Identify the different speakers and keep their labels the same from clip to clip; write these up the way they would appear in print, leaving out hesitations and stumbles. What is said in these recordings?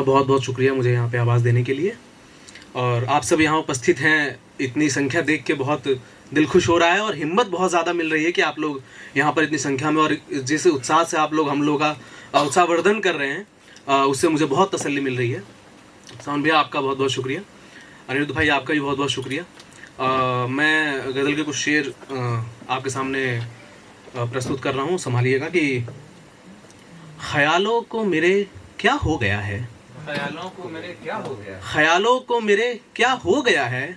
Speaker 1: बहुत बहुत शुक्रिया मुझे यहाँ पे आवाज़ देने के लिए। और आप सब यहाँ उपस्थित हैं, इतनी संख्या देख के बहुत दिल खुश हो रहा है और हिम्मत बहुत ज़्यादा मिल रही है कि आप लोग यहाँ पर इतनी संख्या में और जिस उत्साह से आप लोग हम लोग का उत्साहवर्धन कर रहे हैं उससे मुझे बहुत तसल्ली मिल रही है। सावन भैया आपका बहुत बहुत शुक्रिया, अनिरुद्ध भाई आपका भी बहुत बहुत शुक्रिया। मैं गज़ल के कुछ शेर आपके सामने प्रस्तुत कर रहा हूँ, संभालिएगा कि ख्यालों को मेरे क्या हो गया है,
Speaker 2: ख्यालों को मेरे क्या हो गया,
Speaker 1: ख्यालों को मेरे क्या हो गया है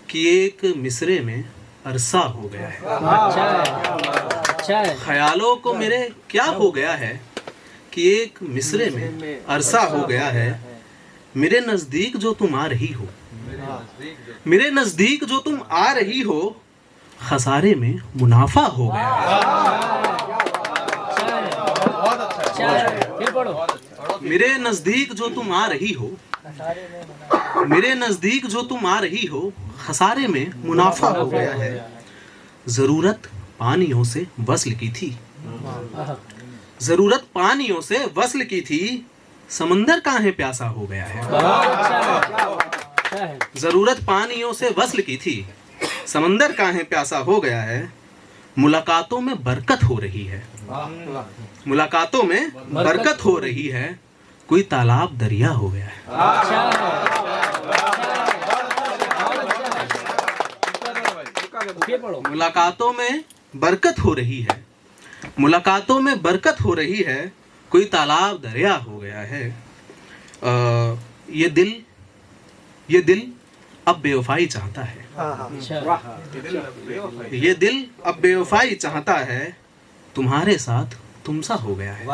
Speaker 1: कि एक मिसरे में अरसा हो गया है।
Speaker 3: अच्छा है।
Speaker 1: ख्यालों को मेरे क्या हो गया है कि एक मिसरे में अरसा हो गया है। मेरे नज़दीक जो तुम आ रही हो, मेरे नज़दीक जो तुम आ रही हो, खसारे में मुनाफा हो गया है। मेरे नज़दीक जो तुम आ रही हो, मेरे नज़दीक जो तुम आ रही हो, खसारे में मुनाफा हो गया है। ज़रूरत पानियों से वस्ल की थी, ज़रूरत पानियों से वस्ल की थी, समंदर काहे प्यासा हो गया है। ज़रूरत पानियों से वस्ल की थी, समंदर काहे प्यासा हो गया है। मुलाकातों में बरकत हो रही है, मुलाकातों में बरकत हो रही है, कोई तालाब दरिया हो गया है। मुलाकातों में बरकत हो रही है, मुलाकातों में बरकत हो रही है, कोई तालाब दरिया हो गया है। ये दिल अब बेवफाई चाहता है, ये दिल अब बेवफाई चाहता है, तुम्हारे साथ तुमसा हो गया है।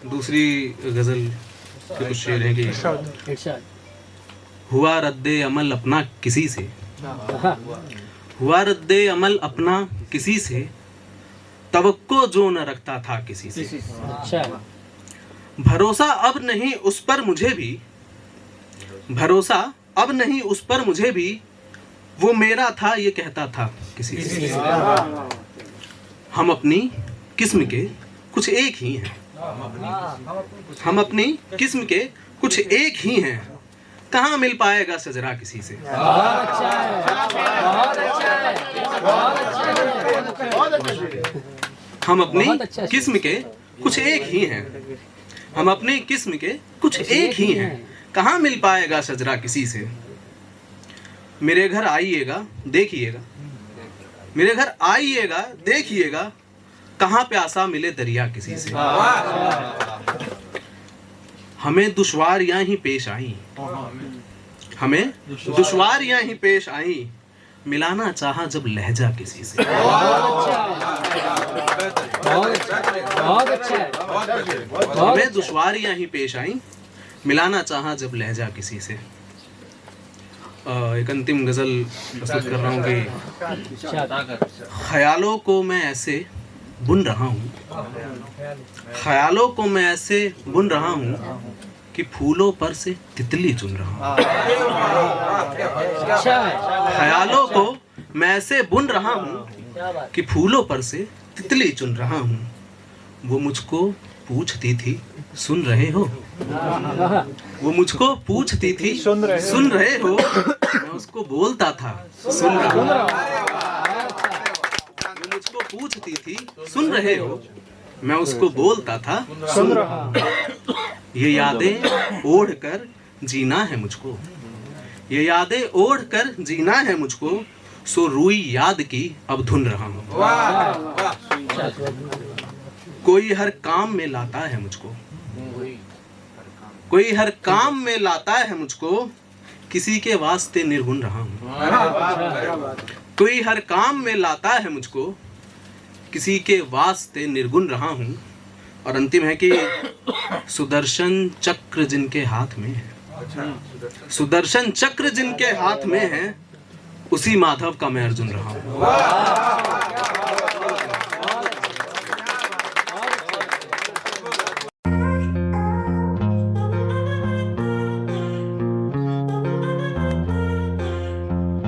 Speaker 1: दूसरी गजल के कुछ शेर हैं कि हुआ रद्दे अमल अपना किसी से, हुआ रद्दे अमल अपना किसी से, तवक्को जो न रखता था किसी से। भरोसा अब नहीं उस पर मुझे भी, भरोसा अब नहीं उस पर मुझे भी, वो मेरा था ये कहता था किसी से। हम अपनी किस्म के कुछ एक ही हैं, हम अपनी किस्म के कुछ एक ही हैं, कहाँ मिल पाएगा सजरा किसी से। हम अपनी किस्म के कुछ एक ही हैं, हम अपनी किस्म के कुछ एक ही हैं, कहाँ मिल पाएगा सजरा किसी से। मेरे घर आइएगा देखिएगा, मेरे घर आइएगा देखिएगा, कहाँ प्यासा मिले दरिया किसी से। हमें दुश्वारियां ही पेश आई, हमें दुश्वारियां ही पेश आई, मिलाना चाहा जब लहजा किसी से। हमें दुश्वारियां ही पेश आई, मिलाना चाहा जब लहजा किसी से। एक अंतिम गजल प्रस्तुत कर रहा हूँ कि ख्यालों को मैं ऐसे बुन रहा हूँ, ख्यालों को मैं ऐसे बुन रहा हूँ कि फूलों पर से तितली चुन रहा हूँ। ख्यालों को मैं ऐसे बुन रहा हूँ कि फूलों पर से तितली चुन रहा हूँ। वो मुझको पूछती थी सुन रहे हो, वो मुझको पूछती थी सुन रहे हो, मैं उसको बोलता था सुन रहा हूँ। वो मुझको पूछती थी सुन रहे हो, मैं उसको बोलता था सुन रहा हूँ। ये यादें ओढ़ कर जीना है मुझको, ये यादें ओढ़ कर जीना है मुझको, सो रूई याद की अब धुन रहा हूँ। कोई हर काम में लाता है मुझको, कोई हर काम में लाता है मुझको, किसी के वास्ते निर्गुण रहा हूँ। कोई हर काम में लाता है मुझको, किसी के वास्ते निर्गुण रहा हूँ। और अंतिम है कि सुदर्शन चक्र जिनके हाथ में है, सुदर्शन चक्र जिनके हाथ में है, उसी माधव का मैं अर्जुन रहा हूँ।